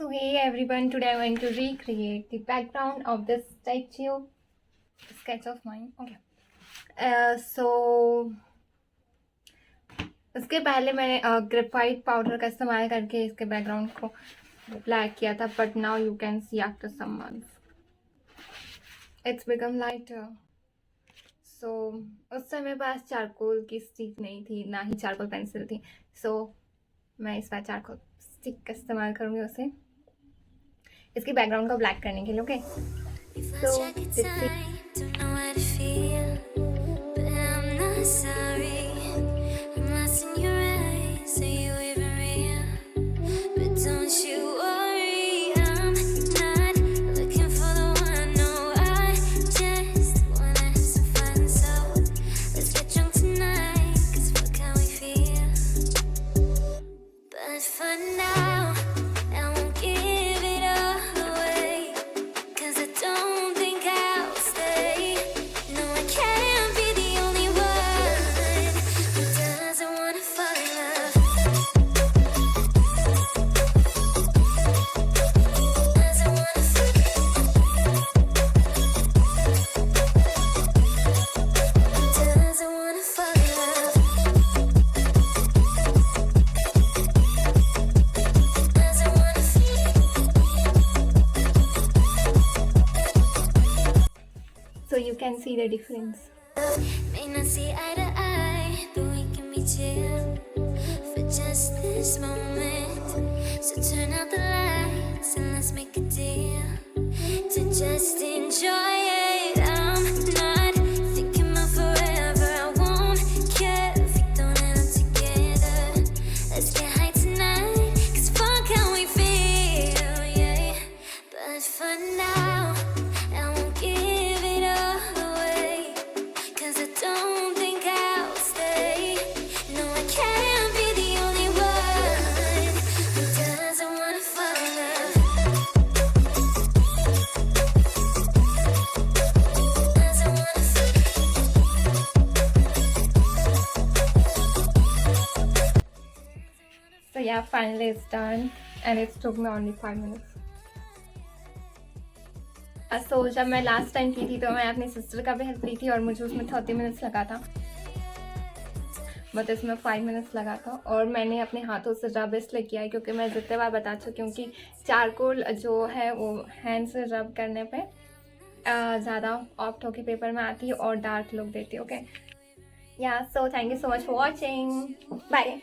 So hey everyone, today I'm going to recreate the background of this statue sketch of mine. Okay. So इसके पहले मैंने graphite powder का इस्तेमाल करके इसके बैकग्राउंड को ब्लैक किया था, but now you can see after some months it's become lighter. So उस समय पास चारकोल की स्टिक नहीं थी, ना ही चारकोल पेंसिल थी. सो मैं इस बार चारकोल स्टिक का इस्तेमाल करूँगी उसे इसकी बैकग्राउंड को ब्लैक करने के लिए. Okay, so you can see the difference. May not see eye to eye, but we can be chill for just this moment. So turn out the lights and let's make a deal to just enjoy it. I'm not thinking about forever. I won't care if we don't end up together. Let's get high tonight, 'cause fuck how we feel, yeah. But for now, I won't give it all away, 'cause I don't think I'll stay. No, I can't be the only one who doesn't wanna fall in love. Doesn't wanna So yeah, finally it's done and it took me only 5 minutes. So जब मैं last time की थी तो मैं अपनी sister का भी help ली थी और मुझे उसमें 30 मिनट्स लगा था, बट इसमें 5 मिनट्स लगा था. और मैंने अपने हाथों से रब इसलिए किया है क्योंकि मैं जितने बार बता चुकी हूँ कि चारकोल जो है वो हैंड से रब करने पे ज़्यादा ऑप्ट होकर पेपर में आती है और डार्क लुक देती है. Okay, yeah so thank you so much for watching. Bye.